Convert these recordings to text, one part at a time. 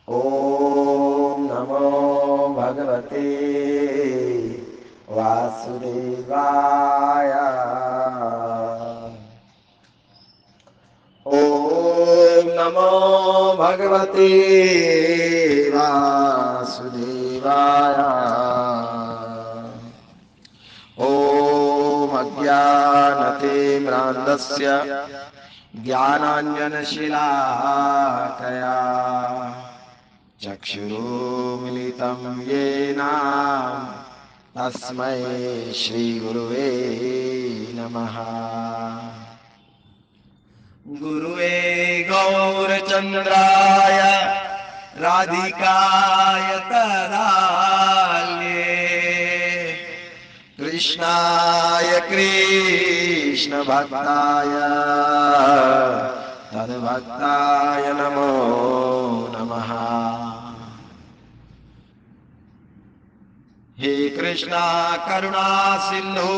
ओम नमो भगवते वासुदेवाय। ओम नमो भगवते वासुदेवाय। ओम अज्ञानतिम्रान्धस्य ज्ञानाञ्जनशलाकया चक्षुरुन्मिलितं येन तस्मै श्रीगुरुवे नमः। गुरुवे गौरचन्द्राय राधिकाय तदालये कृष्णाय कृष्णभक्ताय तद्भक्ताय नमो नमः। हे कृष्णा करुणा सिंधु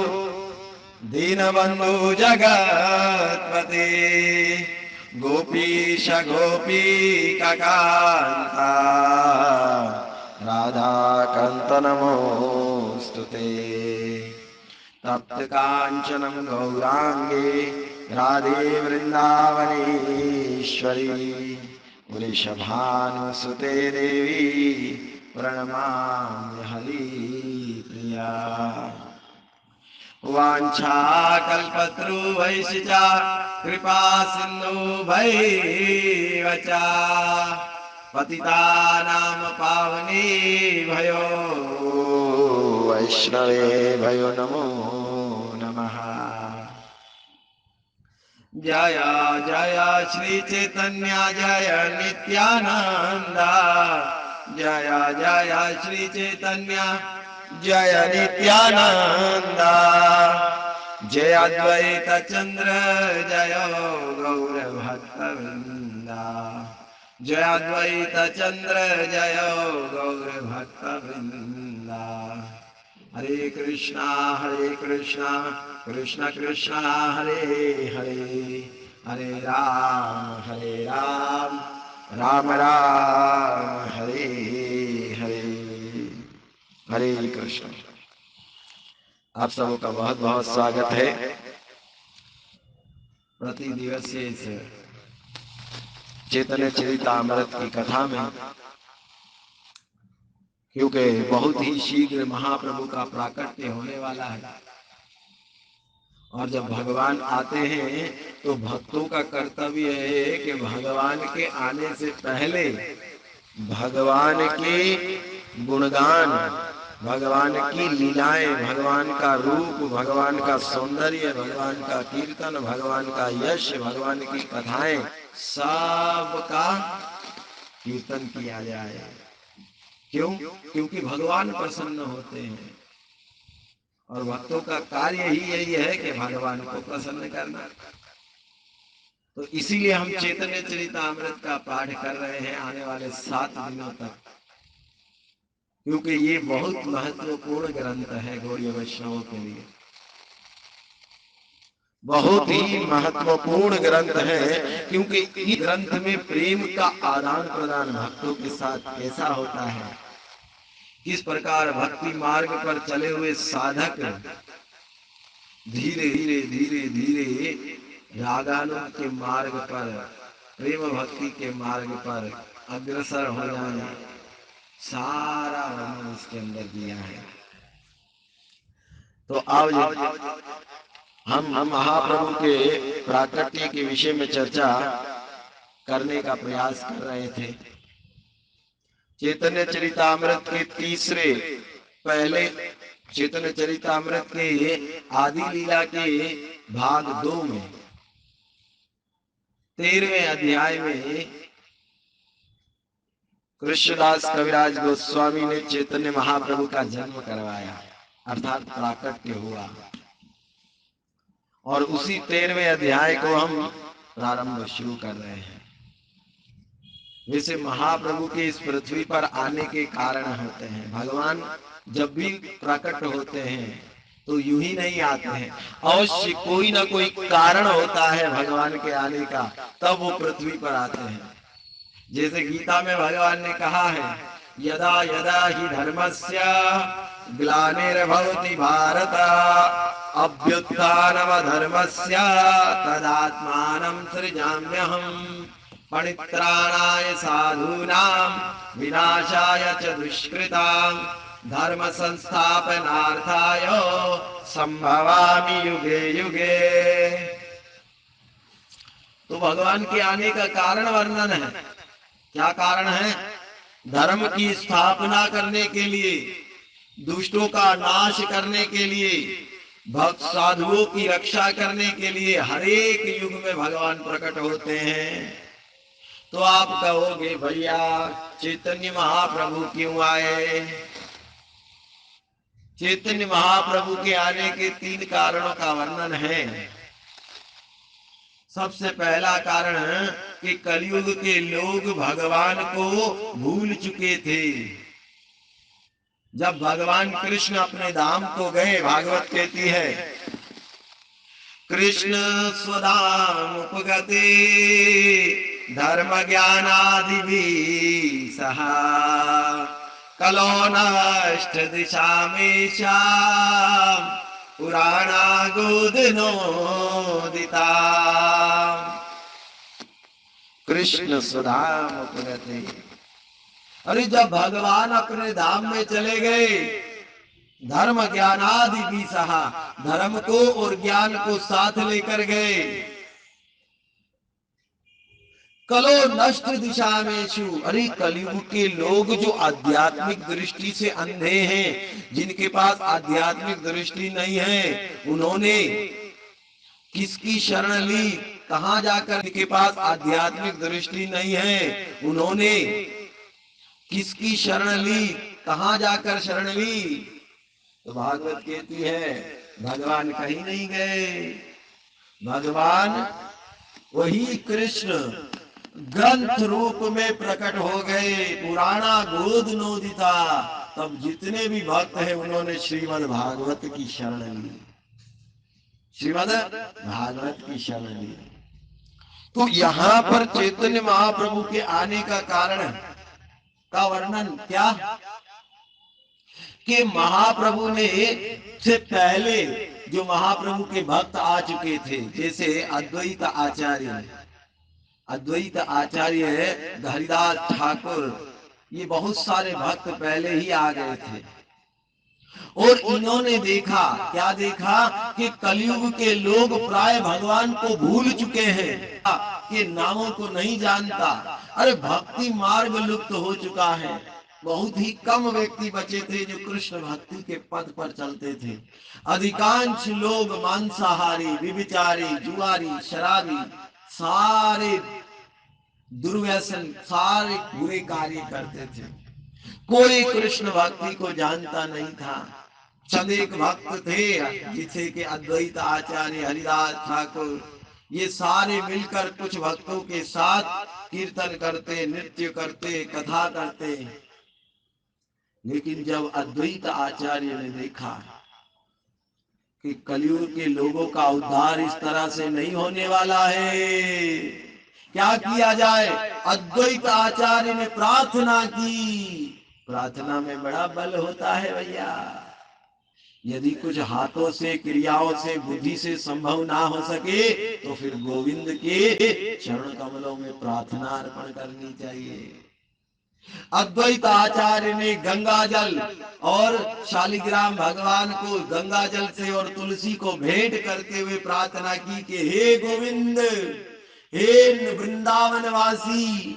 दीनबंधु जगत्पते गोपीश गोपीकान्ता राधाकान्त नमोऽस्तुते। तप्त कांचनं गौरांगे राधे वृंदावनेश्वरी वृषभानुसुते देवी प्रणमामि हरिप्रिया। वाञ्छाकल्पतरुभ्यश्च च कृपा सिन्धुभ्यैव च पतितानां पावनेभ्यो वैष्णवेभ्यो नमो नमः। जय जय श्री चैतन्य जय नित्यानंद जय जय श्री चैतन्य जय नित्यानंद जय अद्वैत चंद्र जय गौर भक्तवृंद जय अद्वैत चंद्र जय गौर भक्तवृंद। हरे कृष्णा कृष्ण कृष्ण हरे हरे हरे राम राम राम हरे हरे। हरे कृष्ण। आप सबों का बहुत बहुत स्वागत है प्रति दिवसीय इस चैतन्य चरितामृत की कथा में, क्योंकि बहुत ही शीघ्र महाप्रभु का प्राकट्य होने वाला है। और जब भगवान आते हैं तो भक्तों का कर्तव्य है कि भगवान के आने से पहले भगवान के गुणगान, भगवान की लीलाएं, भगवान का रूप, भगवान का सौंदर्य, भगवान का कीर्तन, भगवान का यश, भगवान की कथाएं, सब का कीर्तन किया जाए। क्यों? क्योंकि भगवान प्रसन्न होते हैं और भक्तों का कार्य ही यही है कि भगवान को प्रसन्न करना। तो इसीलिए हम चैतन्य चरितामृत का पाठ कर रहे हैं आने वाले 7 दिनों तक, क्योंकि ये बहुत महत्वपूर्ण ग्रंथ है गौड़ीय वैष्णवों के लिए। बहुत ही महत्वपूर्ण ग्रंथ है, क्योंकि इस ग्रंथ में प्रेम का आदान प्रदान भक्तों के साथ कैसा होता है, किस प्रकार भक्ति मार्ग पर चले हुए साधक धीरे धीरे धीरे धीरे रागानुग के मार्ग पर, प्रेम भक्ति के मार्ग पर अग्रसर हो जाए, सारा वर्णन इसके अंदर दिया है। तो आओ हम महाप्रभु के प्राकट्य के विषय में चर्चा करने का प्रयास कर रहे थे। चैतन्य चरितामृत के तीसरे, पहले चैतन्य चरितामृत के आदि लीला के भाग 2 में 13वें अध्याय में कृष्णदास कविराज गोस्वामी ने चैतन्य महाप्रभु का जन्म करवाया, अर्थात प्राकट्य हुआ। और उसी 13वें अध्याय को हम प्रारंभ शुरू कर रहे हैं। वैसे महाप्रभु के इस पृथ्वी पर आने के कारण होते हैं। भगवान जब भी प्रकट होते हैं तो यूं ही नहीं आते हैं, अवश्य कोई ना कोई कारण होता है भगवान के आने का, तब वो पृथ्वी पर आते हैं। जैसे गीता में भगवान ने कहा है, यदा यदा ही धर्मस्य ग्लानिर्भवति भारत अभ्युत्थानमधर्मस्य तदात्मानं सृजाम्यहम् परित्राणाय साधूनां विनाशाय च दुष्कृतां धर्म संस्थापनार्थाय संभवामि युगे युगे। तो भगवान के आने का कारण वर्णन है। क्या कारण है? धर्म की स्थापना करने के लिए, दुष्टों का नाश करने के लिए, भक्त साधुओं की रक्षा करने के लिए हर एक युग में भगवान प्रकट होते हैं। तो आप कहोगे भैया चैतन्य महाप्रभु क्यों आए? चैतन्य महाप्रभु के आने के 3 कारणों का वर्णन है। सबसे पहला कारण कि कलयुग के लोग भगवान को भूल चुके थे। जब भगवान कृष्ण अपने धाम को गए, भागवत कहती है, कृष्ण स्वधाम उपगते धर्म ज्ञानादि सहा कलो नष्ट दिशा में श्याम पुराणा गोदनोदिता। कृष्ण स्वधाम उपगते। अरे जब भगवान अपने धाम में चले गए, धर्म ज्ञानादि भी सहा, धर्म को और ज्ञान को साथ लेकर गए। कलो नष्ट दिशा में छु। अरे कलयुग के लोग जो आध्यात्मिक दृष्टि से अंधे हैं, जिनके पास आध्यात्मिक दृष्टि नहीं है, उन्होंने किसकी शरण ली? कहां जाकर? जिनके पास आध्यात्मिक दृष्टि नहीं है, उन्होंने किसकी शरण ली? कहां जाकर शरण ली? तो भागवत कहती है भगवान कहीं नहीं गए। भगवान वही कृष्ण ग्रंथ रूप में प्रकट हो गए। पुराना गोद नोदिता। तब जितने भी भक्त हैं उन्होंने श्रीमद् भागवत की शरण ली। श्रीमद् भागवत की शरण ली। तो यहाँ पर चैतन्य महाप्रभु के आने का कारण का वर्णन क्या? कि महाप्रभु ने से पहले जो महाप्रभु के भक्त आ चुके थे, जैसे अद्वैत आचार्य, अद्वैत आचार्य हरिदास ठाकुर, ये बहुत सारे भक्त पहले ही आ गए थे। और इन्होंने देखा, क्या देखा? कि कलयुग के लोग प्राय भगवान को भूल चुके हैं, कि नामों को नहीं जानता। अरे भक्ति मार्ग लुप्त हो चुका है। बहुत ही कम व्यक्ति बचे थे जो कृष्ण भक्ति के पद पर चलते थे। अधिकांश लोग मांसाहारी, विभिचारी, जुआरी, शराबी, सारे दुर्व्यसन, सारे बुरे कार्य करते थे। कोई कृष्ण भक्ति को जानता नहीं था। चंद एक भक्त थे, जिसे के अद्वैत आचार्य हरिदास ठाकुर, ये सारे मिलकर कुछ भक्तों के साथ कीर्तन करते, नृत्य करते, कथा करते। लेकिन जब अद्वैत आचार्य ने देखा कि कलयुग के लोगों का उद्धार इस तरह से नहीं होने वाला है, क्या किया जाए? अद्वैत आचार्य ने प्रार्थना की। प्रार्थना में बड़ा बल होता है भैया। यदि कुछ हाथों से, क्रियाओं से, बुद्धि से संभव ना हो सके तो फिर गोविंद के चरण कमलों में प्रार्थना अर्पण करनी चाहिए। अद्वैत आचार्य ने गंगा जल और शालिग्राम भगवान को गंगा जल से और तुलसी को भेंट करते हुए प्रार्थना की कि हे गोविंद, हे वृंदावन वासी,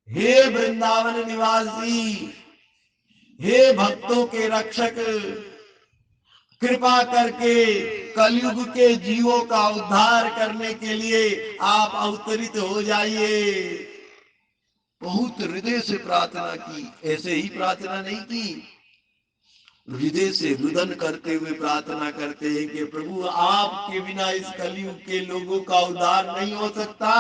हे वृंदावन निवासी, हे भक्तों के रक्षक, कृपा करके कलयुग के जीवों का उद्धार करने के लिए आप अवतरित हो जाइए। बहुत हृदय से प्रार्थना की। ऐसे ही प्रार्थना नहीं की, हृदय से रुदन करते हुए प्रार्थना करते हैं कि प्रभु आपके बिना इस कलयुग के लोगों का उद्धार नहीं हो सकता।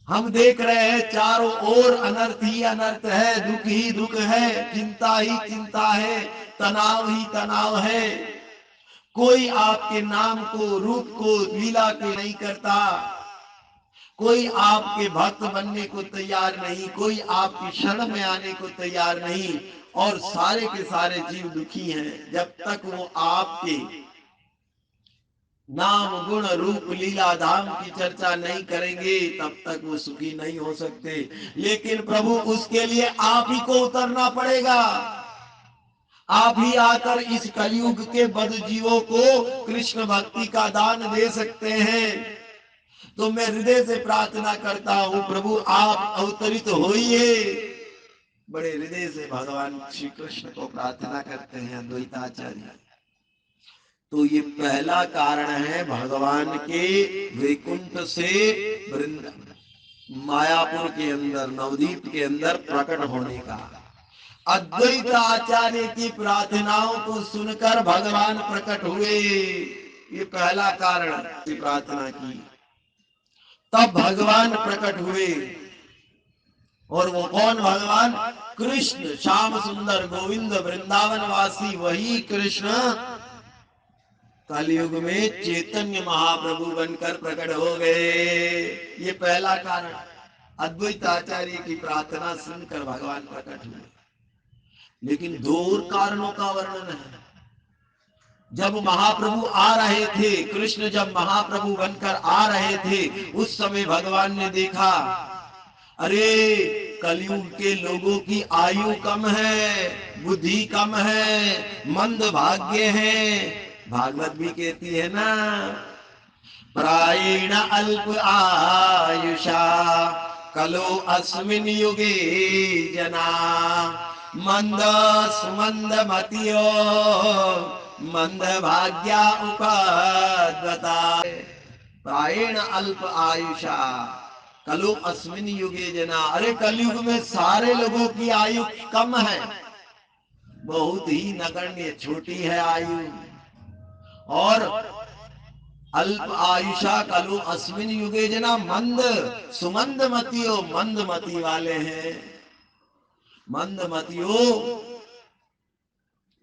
हम देख रहे हैं चारों ओर अनर्थ ही अनर्थ है, दुख ही दुख है, चिंता ही चिंता है, तनाव ही तनाव है। कोई आपके नाम को, रूप को, लीला को नहीं करता। कोई आपके भक्त बनने को तैयार नहीं, कोई आपकी शरण में आने को तैयार नहीं, और सारे के सारे जीव दुखी हैं। जब तक वो आपके नाम गुण रूप लीला धाम की चर्चा नहीं करेंगे तब तक वो सुखी नहीं हो सकते। लेकिन प्रभु उसके लिए आप ही को उतरना पड़ेगा। आप ही आकर इस कलयुग के बद जीवों को कृष्ण भक्ति का दान दे सकते हैं। तो मैं हृदय से प्रार्थना करता हूं प्रभु आप अवतरित होइए। बड़े हृदय से भगवान श्री कृष्ण को प्रार्थना करते हैं अद्वैताचार्य। तो ये पहला कारण है भगवान के वैकुंठ से मायापुर के अंदर, नवदीप के अंदर प्रकट होने का। अद्वैत आचार्य की प्रार्थनाओं को सुनकर भगवान प्रकट हुए, ये पहला कारण। प्रार्थना की तब भगवान प्रकट हुए। और वो कौन भगवान? कृष्ण, श्याम सुंदर गोविंद वृंदावन वासी वही कृष्ण कलयुग में चैतन्य महाप्रभु बनकर प्रकट हो गए। ये पहला कारण। अद्वैत आचार्य की प्रार्थना सुनकर भगवान प्रकट हुए। लेकिन दो और कारणों का वर्णन है। जब महाप्रभु आ रहे थे, कृष्ण जब महाप्रभु बनकर आ रहे थे, उस समय भगवान ने देखा अरे कलयुग के लोगों की आयु कम है, बुद्धि कम है, मंद भाग्य है। भागवत भी कहती है ना, प्रायेण अल्प आयुषा कलो अस्मिन् युगे जना मंद सुमंद मतियो मंद भाग्या उपद्रता। प्रायेण अल्प आयुषा कलो अस्मिन् युगे जना। अरे कलयुग में सारे लोगों की आयु कम है, बहुत ही नगण्य छोटी है आयु। और अल्प आयुषा कलो अस्मिन् युगे जना मंद सुमंद मतियो, मंद मति वाले हैं। मंद मतियो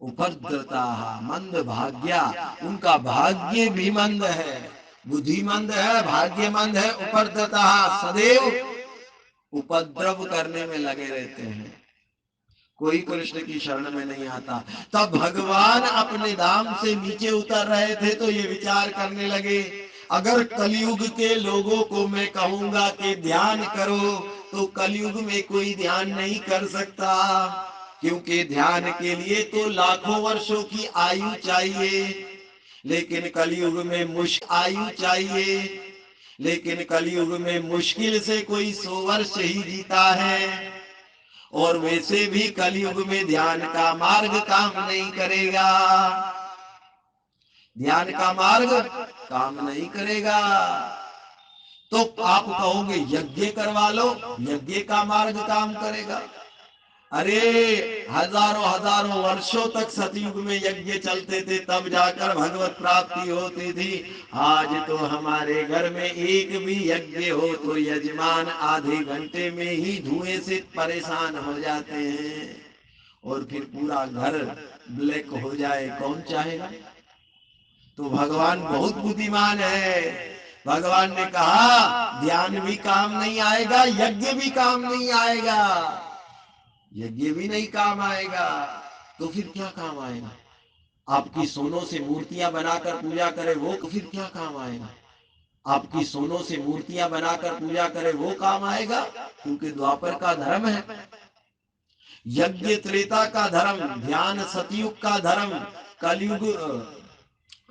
उपद्रता, मंद भाग्या, उनका भाग्य भी मंद है, बुद्धि मंद है, भाग्य मंद है। उपद्रता, सदैव उपद्रव करने में लगे रहते हैं, कोई कृष्ण की शरण में नहीं आता। तब भगवान अपने धाम से नीचे उतर रहे थे तो ये विचार करने लगे, अगर कलयुग के लोगों को मैं कहूंगा कि ध्यान करो तो कलयुग में कोई ध्यान नहीं कर सकता, क्योंकि ध्यान के लिए तो लाखों वर्षों की आयु चाहिए। लेकिन कलयुग में आयु चाहिए, लेकिन कलयुग में मुश्किल से कोई 100 वर्ष ही जीता है। और वैसे भी कलयुग में ध्यान का मार्ग काम नहीं करेगा, ध्यान का मार्ग काम नहीं करेगा। तो आप कहोगे यज्ञ करवा लो, यज्ञ का मार्ग काम करेगा। अरे हजारों हजारों वर्षों तक सतयुग में यज्ञ चलते थे, तब जाकर भगवत प्राप्ति होती थी। आज तो हमारे घर में एक भी यज्ञ हो तो यजमान आधे घंटे में ही धुएं से परेशान हो जाते हैं, और फिर पूरा घर ब्लैक हो जाए, कौन चाहेगा? तो भगवान बहुत बुद्धिमान है। भगवान ने कहा ध्यान भी काम नहीं आएगा, यज्ञ भी काम नहीं आएगा, यज्ञ भी नहीं काम आएगा, तो फिर क्या काम आएगा? आपकी सोनों से मूर्तियां बनाकर पूजा करे वो, तो फिर क्या काम आएगा? आपकी सोनों से मूर्तियां बनाकर पूजा करे वो काम आएगा? क्योंकि द्वापर का धर्म है, यज्ञ त्रेता का धर्म, ध्यान सतयुग का धर्म, कलयुग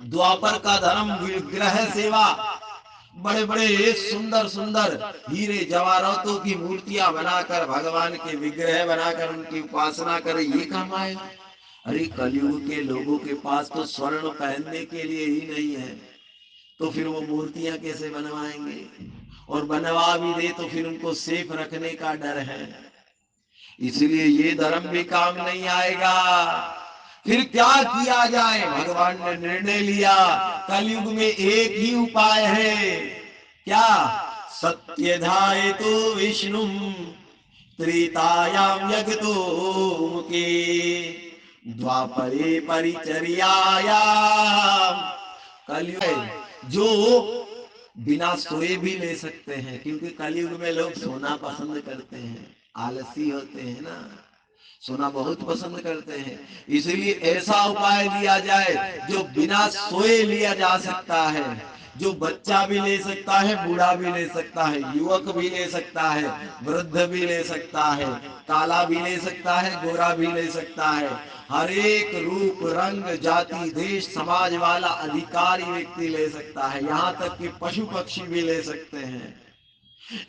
द्वापर का धर्म विग्रह सेवा। बड़े बड़े सुंदर सुंदर हीरे जवाहरातों की मूर्तियां बनाकर, भगवान के विग्रह बनाकर उनकी उपासना करे, ये काम आएगा? अरे कलयुग के लोगों के पास तो स्वर्ण पहनने के लिए ही नहीं है, तो फिर वो मूर्तियां कैसे बनवाएंगे? और बनवा भी दे तो फिर उनको सेफ रखने का डर है, इसलिए ये धर्म भी काम नहीं आएगा। फिर क्या किया जाए? भगवान ने निर्णय लिया, कलयुग में एक ही उपाय है। क्या? सत्यधाय तो विष्णु त्रेतायाम यज्ञतो मुके द्वापरे परिचर्यायाम। कलयुग जो बिना सोए भी ले सकते हैं, क्योंकि कलयुग में लोग सोना पसंद करते हैं, आलसी होते हैं ना, सोना बहुत पसंद करते हैं। इसलिए ऐसा उपाय दिया जाए जो बिना सोए लिया जा सकता है, जो बच्चा भी ले सकता है, बूढ़ा भी ले सकता है, युवक भी ले सकता है, वृद्ध भी ले सकता है, काला भी ले सकता है, गोरा भी ले सकता है, हर एक रूप रंग जाति देश समाज वाला अधिकारी व्यक्ति ले सकता है, यहाँ तक कि पशु पक्षी भी ले सकते हैं।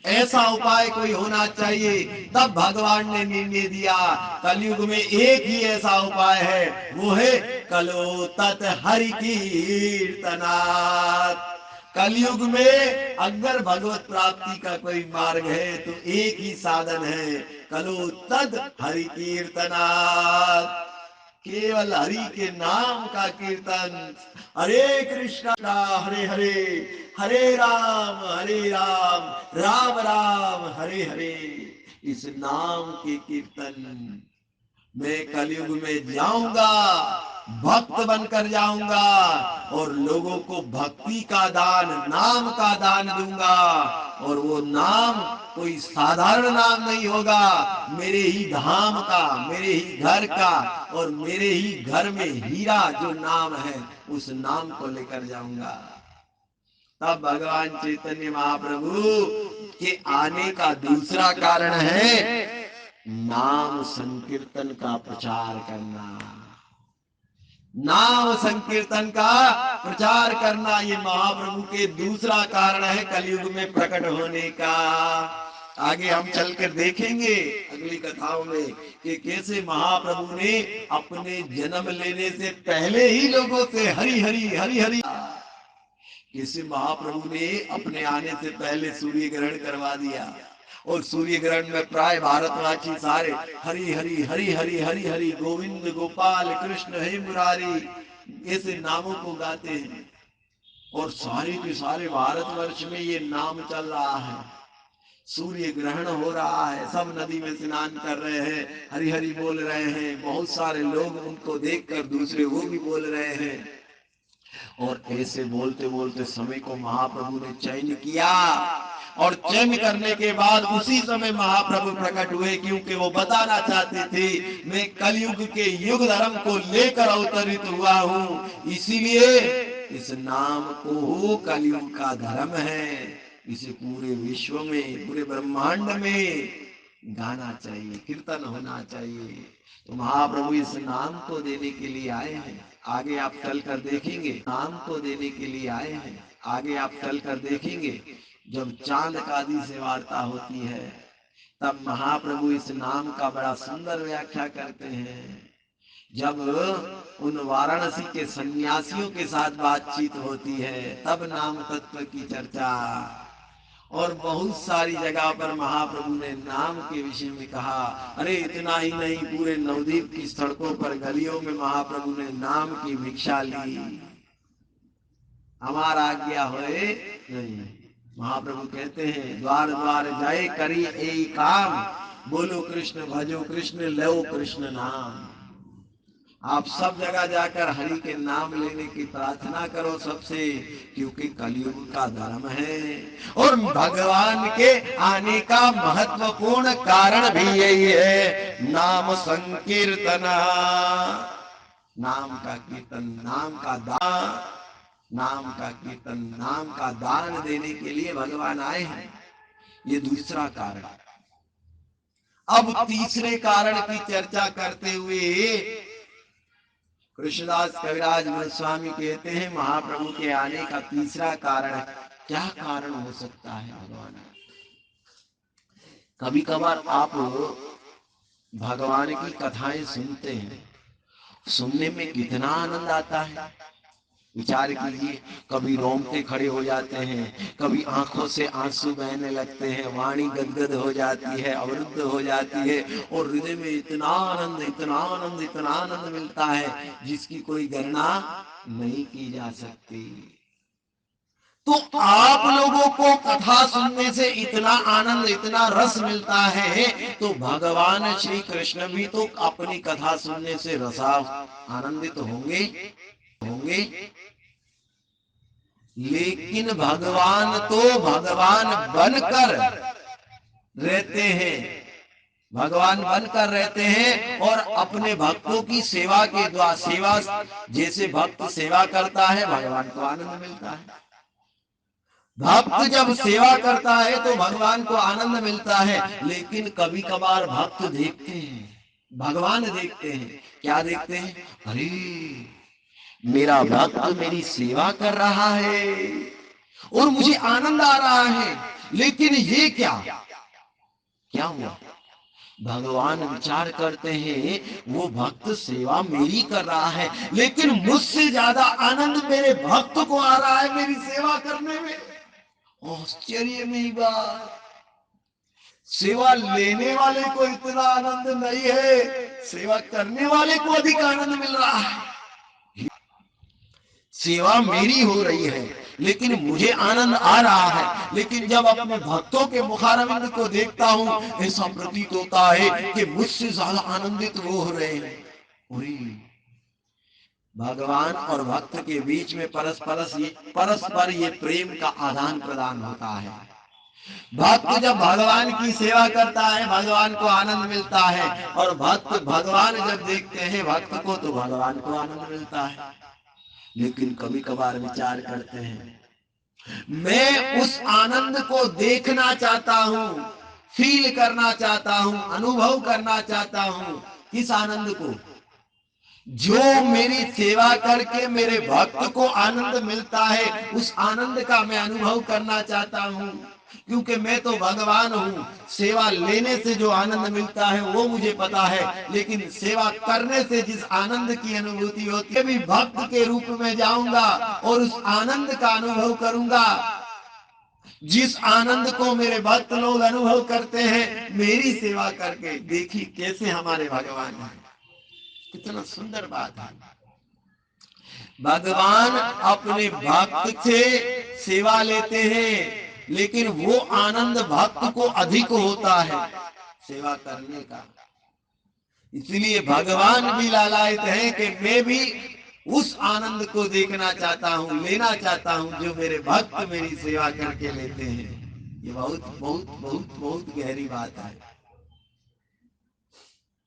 ऐसा उपाय कोई होना चाहिए। तब भगवान ने निर्णय दिया कलयुग में एक ही ऐसा उपाय है, वो है कलो तत् हरि कीर्तनात्। कलयुग में अगर भगवत प्राप्ति का कोई मार्ग है तो एक ही साधन है, कलो तत् हरि कीर्तनात्। केवल हरि के नाम का कीर्तन। हरे कृष्णा हरे हरे, हरे राम राम राम हरे हरे। इस नाम के कीर्तन मैं कलयुग में जाऊंगा, भक्त बनकर जाऊंगा और लोगों को भक्ति का दान, नाम का दान दूंगा। और वो नाम कोई साधारण नाम नहीं होगा, मेरे ही धाम का, मेरे ही घर का और मेरे ही घर में हीरा जो नाम है उस नाम को लेकर जाऊंगा। तब भगवान चैतन्य महाप्रभु के आने का दूसरा कारण है नाम संकीर्तन का प्रचार करना। नाम संकीर्तन का प्रचार करना ये महाप्रभु के दूसरा कारण है कलयुग में प्रकट होने का। आगे हम चलकर देखेंगे अगली कथाओं में कि कैसे महाप्रभु ने अपने जन्म लेने से पहले ही लोगों से हरि हरि हरि हरि, कैसे महाप्रभु ने अपने आने से पहले सूर्य ग्रहण करवा दिया और सूर्य ग्रहण में प्राय भारतवासी सारे हरि हरि हरि हरि हरि हरि गोविंद गोपाल कृष्ण हे मुरारी ऐसे नामों को गाते हैं और सारे के सारे भारतवर्ष में ये नाम चल रहा है। सूर्य ग्रहण हो रहा है, सब नदी में स्नान कर रहे हैं, हरि हरि बोल रहे हैं, बहुत सारे लोग उनको देखकर दूसरे वो भी बोल रहे हैं। और ऐसे बोलते बोलते समय को महाप्रभु ने चयन किया और चयन करने के बाद उसी समय महाप्रभु प्रकट हुए, क्योंकि वो बताना चाहते थे मैं कलयुग के युग धर्म को लेकर अवतरित हुआ हूँ, इसीलिए इस नाम को कलयुग का धर्म है, इसे पूरे विश्व में पूरे ब्रह्मांड में गाना चाहिए, कीर्तन होना चाहिए। तो महाप्रभु इस नाम को देने के लिए आए हैं, आगे आप चल कर देखेंगे। नाम को देने के लिए आए हैं, आगे आप चल कर देखेंगे। जब चांद कादी से वार्ता होती है तब महाप्रभु इस नाम का बड़ा सुंदर व्याख्या करते हैं। जब उन वाराणसी के सन्यासियों के साथ बातचीत होती है तब नाम तत्व की चर्चा, और बहुत सारी जगह पर महाप्रभु ने नाम के विषय में कहा। अरे इतना ही नहीं, पूरे नवद्वीप की सड़कों पर गलियों में महाप्रभु ने नाम की भिक्षा ली। हमारा आज्ञा होए नहीं, महाप्रभु कहते हैं द्वार द्वार जाए करी ए काम, बोलो कृष्ण भजो कृष्ण लो कृष्ण नाम। आप सब जगह जाकर हरि के नाम लेने की प्रार्थना करो सबसे, क्योंकि कलयुग का धर्म है और भगवान के आने का महत्वपूर्ण कारण भी यही है नाम संकीर्तना। नाम का कीर्तन, नाम का दान, नाम का कीर्तन, नाम का दान देने के लिए भगवान आए हैं, ये दूसरा कारण। अब तीसरे कारण की चर्चा करते हुए कृष्णदास कविराज गोस्वामी कहते हैं महाप्रभु के आने का तीसरा कारण, क्या कारण हो सकता है भगवान? कभी कभार आप भगवान की कथाएं सुनते हैं, सुनने में कितना आनंद आता है, विचार कीजिए। कभी रोंगटे खड़े हो जाते हैं, कभी आंखों से आंसू बहने लगते हैं, वाणी गदगद हो जाती है, अवरुद्ध हो जाती है और हृदय में इतना आनंद इतना आनंद इतना आनंद मिलता है जिसकी कोई गणना नहीं की जा सकती। तो आप लोगों को कथा सुनने से इतना आनंद इतना रस मिलता है, तो भगवान श्री कृष्ण भी तो अपनी कथा सुनने से रसा आनंदित होंगे। लेकिन भगवान तो भगवान बनकर रहते हैं, भगवान बनकर रहते हैं और अपने भक्तों की सेवा के द्वारा, सेवा जैसे भक्त सेवा करता है भगवान को आनंद मिलता है। भक्त जब सेवा करता है तो भगवान को आनंद मिलता है। लेकिन कभी कभार भक्त देखते हैं, भगवान देखते हैं, क्या देखते हैं, अरे मेरा भक्त मेरी सेवा कर रहा है और मुझे आनंद आ रहा है, लेकिन ये क्या क्या हुआ? भगवान विचार करते हैं वो भक्त सेवा मेरी कर रहा है, लेकिन मुझसे ज्यादा आनंद मेरे भक्त को आ रहा है मेरी सेवा करने में। आश्चर्य में बात, सेवा लेने वाले को इतना आनंद नहीं है, सेवा करने वाले को अधिक आनंद मिल रहा है। सेवा मेरी हो रही है लेकिन मुझे आनंद आ रहा है, लेकिन जब अपने भक्तों के मुखारविंद को देखता हूं ऐसा प्रतीत होता है कि मुझसे ज्यादा आनंदित वो हो रहे हैं। भगवान और भक्त के बीच में परस्पर ये प्रेम का आदान प्रदान होता है। भक्त जब भगवान की सेवा करता है भगवान को आनंद मिलता है, और भक्त भगवान जब देखते हैं भक्त को तो भगवान को आनंद मिलता है। लेकिन कभी कभार विचार करते हैं, मैं उस आनंद को देखना चाहता हूं, फील करना चाहता हूं, अनुभव करना चाहता हूं। किस आनंद को? जो मेरी सेवा करके मेरे भक्त को आनंद मिलता है, उस आनंद का मैं अनुभव करना चाहता हूं। क्योंकि मैं तो भगवान हूं, सेवा लेने से जो आनंद मिलता है वो मुझे पता है, लेकिन सेवा करने से जिस आनंद की अनुभूति होती है, भी भक्त के रूप में जाऊंगा और उस आनंद का अनुभव करूंगा। जिस आनंद को मेरे भक्त लोग अनुभव करते हैं मेरी सेवा करके। देखिए कैसे हमारे भगवान हैं, कितना सुंदर बात है। भगवान अपने भक्त से सेवा लेते हैं, लेकिन वो आनंद भक्त को अधिक होता है सेवा करने का। इसलिए भगवान भी लालायित है कि मैं भी उस आनंद को देखना चाहता हूं, लेना चाहता हूं जो मेरे भक्त मेरी सेवा करके लेते हैं। ये बहुत बहुत बहुत बहुत गहरी बात है।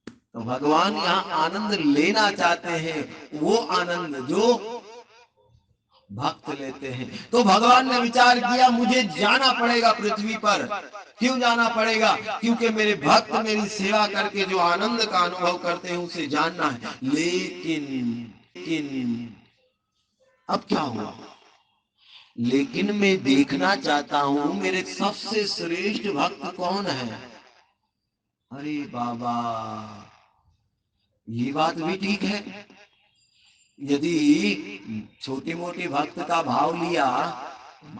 तो भगवान यहाँ आनंद लेना चाहते हैं, वो आनंद जो भक्त लेते हैं। तो भगवान ने विचार किया मुझे जाना पड़ेगा पृथ्वी पर। क्यों जाना पड़ेगा? क्योंकि मेरे भक्त मेरी सेवा करके जो आनंद का अनुभव करते हैं उसे जानना है। लेकिन अब क्या हुआ? लेकिन मैं देखना चाहता हूं मेरे सबसे श्रेष्ठ भक्त कौन है। अरे बाबा, ये बात भी ठीक है। यदि छोटे मोटे भक्त का भाव लिया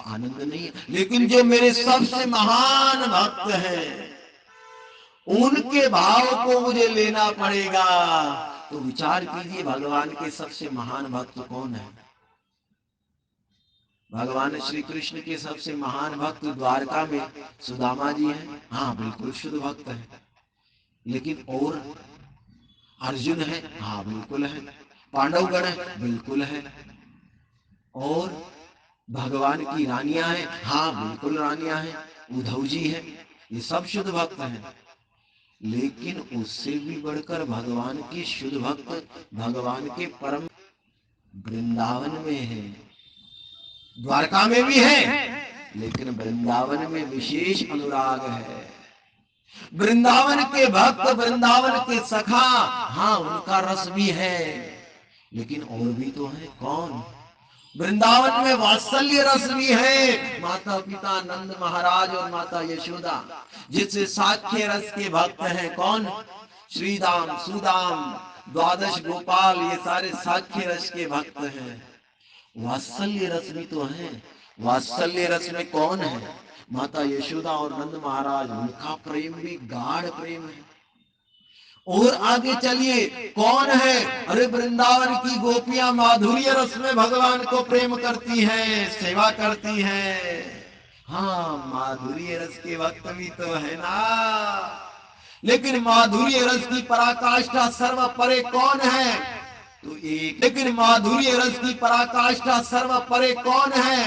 आनंद नहीं है, लेकिन जो मेरे सबसे महान भक्त हैं उनके भाव को मुझे लेना पड़ेगा। तो विचार कीजिए भगवान के सबसे महान भक्त कौन है। भगवान श्री कृष्ण के सबसे महान भक्त द्वारका में सुदामा जी हैं। हाँ बिल्कुल शुद्ध भक्त है। लेकिन और अर्जुन है, हाँ बिल्कुल है। पांडवगण है, बिल्कुल है। और भगवान की रानियां हैं, हाँ बिल्कुल रानियां हैं। उद्धव जी है, ये सब शुद्ध भक्त हैं। लेकिन उससे भी बढ़कर भगवान के शुद्ध भक्त भगवान के परम वृंदावन में है। द्वारका में भी है, लेकिन वृंदावन में विशेष अनुराग है। वृंदावन के भक्त, वृंदावन के सखा, हाँ उनका रस भी है, लेकिन और भी तो है। कौन? वृंदावन में वात्सल्य रस भी है। माता पिता नंद महाराज और माता यशोदा जिससे साख्य रस के भक्त हैं। कौन? श्रीदाम, सुदाम, द्वादश गोपाल, ये सारे साख्य रस के भक्त हैं। वात्सल्य रस भी तो है। वात्सल्य रस में कौन है? माता यशोदा और नंद महाराज, उनका प्रेम भी गाढ़ प्रेम है। और आगे चलिए कौन है? अरे वृंदावन की गोपियां माधुर्य रस में भगवान को प्रेम करती हैं, सेवा करती हैं। हाँ माधुर्य रस के भक्त भी तो है ना। लेकिन माधुर्य रस की पराकाष्ठा सर्व परे कौन है? तो एक, लेकिन माधुर्य रस की पराकाष्ठा सर्व परे कौन है?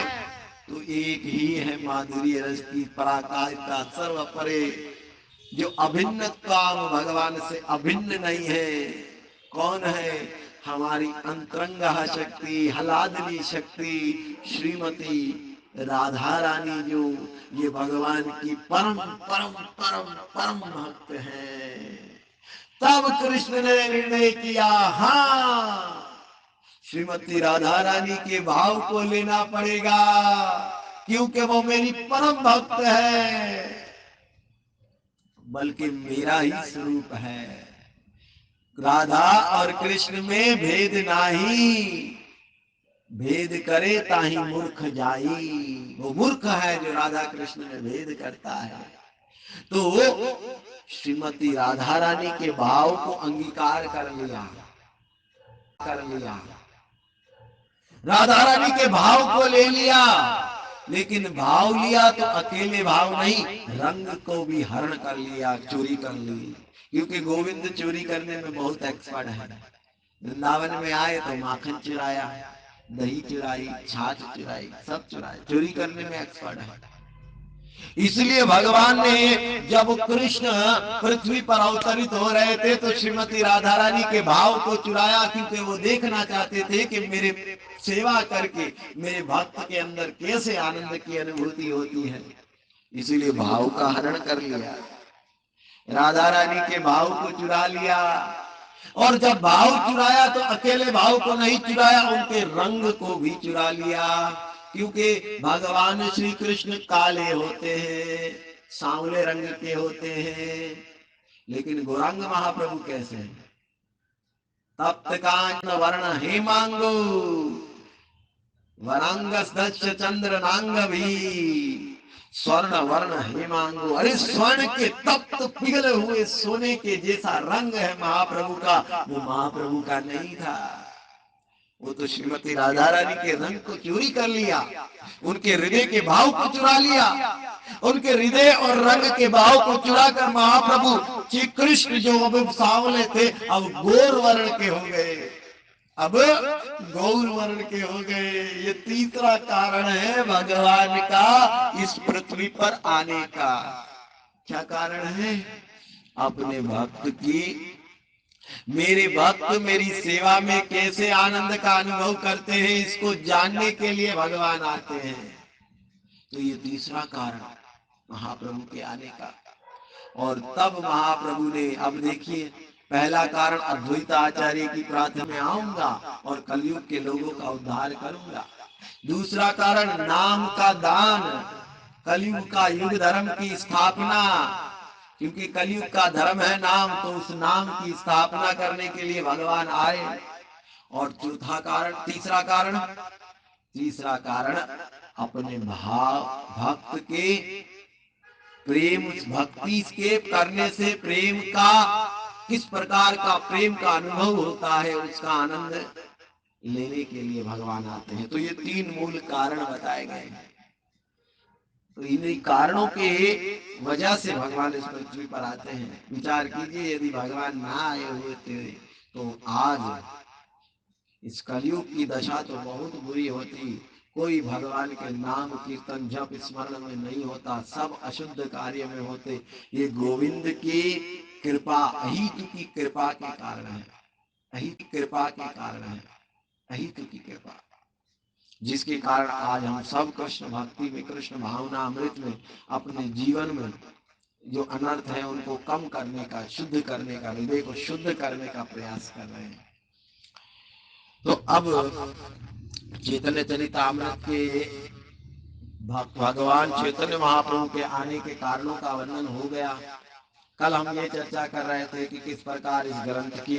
तो एक ही है माधुर्य रस की पराकाष्ठा सर्व परे, जो अभिन्न काम भगवान से अभिन्न नहीं है। कौन है? हमारी अंतरंगा शक्ति, हलादनी शक्ति, श्रीमती राधा रानी, जो ये भगवान की परम परम परम परम भक्त है। तब कृष्ण ने निर्णय किया, हाँ, श्रीमती राधा रानी के भाव को लेना पड़ेगा, क्योंकि वो मेरी परम भक्त है, बल्कि मेरा ही स्वरूप है। राधा और कृष्ण में भेद नाही, भेद करे ताही मूर्ख जाई। वो मूर्ख है जो राधा कृष्ण में भेद करता है। तो श्रीमती राधा रानी के भाव को अंगीकार कर लिया, राधा रानी के भाव को ले लिया। लेकिन भाव लिया तो अकेले भाव नहीं, रंग को भी हरण कर लिया, चोरी कर ली। क्योंकि गोविंद चोरी करने में बहुत एक्सपर्ट है। वृंदावन में आए तो माखन चुराया, दही चुराई, छाछ चुराई, सब चुराए, चोरी करने में एक्सपर्ट है। इसलिए भगवान ने जब कृष्ण पृथ्वी पर अवतरित हो रहे थे तो श्रीमती राधा रानी के भाव को चुराया, क्योंकि वो देखना चाहते थे कि मेरे सेवा करके मेरे भक्त के अंदर कैसे आनंद की अनुभूति होती है। इसीलिए भाव का हरण कर लिया, राधा रानी के भाव को चुरा लिया। और जब भाव चुराया तो अकेले भाव को नहीं चुराया, उनके रंग को भी चुरा लिया। क्योंकि भगवान श्री कृष्ण काले होते हैं, सांवले रंग के होते हैं, लेकिन गौरांग महाप्रभु कैसे हैं? तप्त कांचन वर्ण हेमांगो वरांगस्दक्ष चंद्र नांग भी स्वर्ण वर्ण हेमांगो। अरे स्वर्ण के तप्त पिघले हुए सोने के जैसा रंग है महाप्रभु का, वो महाप्रभु का नहीं था। वो तो श्रीमती राधा रानी के रंग को चोरी कर लिया, उनके हृदय के भाव को चुरा लिया। उनके हृदय और रंग के भाव को चुरा कर महाप्रभु श्री कृष्ण जो अब सांवले थे अब गोर वर्ण के हो गए, अब गौर वर्ण के हो गए। ये तीसरा कारण है भगवान का इस पृथ्वी पर आने का। क्या कारण है? अपने भक्त की, मेरे भक्त मेरी सेवा में कैसे आनंद का अनुभव करते हैं, इसको जानने के लिए भगवान आते हैं। तो ये तीसरा कारण महाप्रभु के आने का। और तब महाप्रभु ने, अब देखिए, पहला कारण अद्वैत आचार्य की प्रार्थना में आऊंगा और कलयुग के लोगों का उद्धार करूंगा। दूसरा कारण नाम का दान, कलयुग का युग धर्म की स्थापना, क्योंकि कलयुग का धर्म है नाम, तो उस नाम की स्थापना करने के लिए भगवान आए। और चौथा कारण, तीसरा कारण अपने भाव भक्त के प्रेम, भक्ति के करने से प्रेम का, किस प्रकार का प्रेम का अनुभव होता है, उसका आनंद लेने के लिए भगवान आते हैं। तो ये तीन मूल कारण बताए गए हैं। तो इन कारणों के वजह से भगवान इस पृथ्वी पर आते हैं। विचार कीजिए, यदि भगवान ना आए हुए थे तो आज इस कलयुग की दशा तो बहुत बुरी होती। कोई भगवान के नाम कीर्तन जप स्मरण में नहीं होता, सब अशुद्ध कार्य में होते। ये गोविंद की कृपा, अहित की कृपा के कारण है, अहित कृपा के कारण है, अहित की कृपा, जिसके कारण आज हम सब कृष्ण भक्ति में, कृष्ण भावना अमृत में, अपने जीवन में जो अनर्थ है उनको कम करने का, शुद्ध करने का, हृदय को शुद्ध करने का प्रयास कर रहे हैं। तो अब चैतन्य चरितामृत के भगवान चैतन्य महाप्रभु के आने के कारणों का वर्णन हो गया। कल हम ये चर्चा कर रहे थे कि किस प्रकार इस ग्रंथ की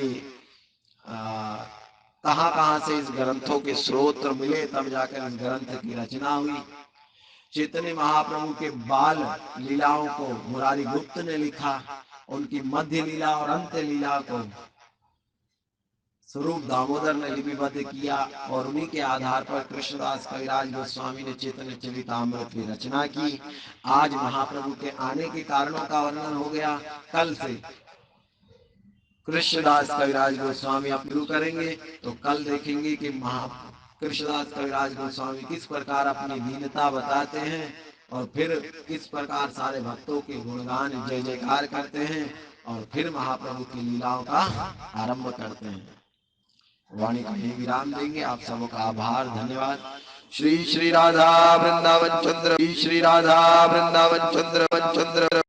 कहां से इस ग्रंथों के स्रोत मिले, तब जाकर इस ग्रंथ की रचना हुई। चैतन्य महाप्रभु के बाल लीलाओं को मुरारी गुप्त ने लिखा, उनकी मध्य लीला और अंत्य लीला को स्वरूप दामोदर ने लिपिबद्ध किया, और उन्हीं के आधार पर कृष्णदास कविराज गोस्वामी ने चैतन्य चरितामृत की रचना की। आज महाप्रभु के आने के कारणों का वर्णन हो गया। कल से कृष्णदास कविराज गोस्वामी आप शुरू करेंगे तो कल देखेंगे कि कृष्णदास कविराज गोस्वामी किस प्रकार अपनी दीनता बताते हैं और फिर किस प्रकार सारे भक्तों के गुणगान जय जयकार करते हैं और फिर महाप्रभु की लीलाओं का आरंभ करते हैं। वाणी का यही विराम देंगे। आप सबका आभार, धन्यवाद। श्री श्री राधा वृंदावन चंद्र, श्री राधा वृंदावन चंद्र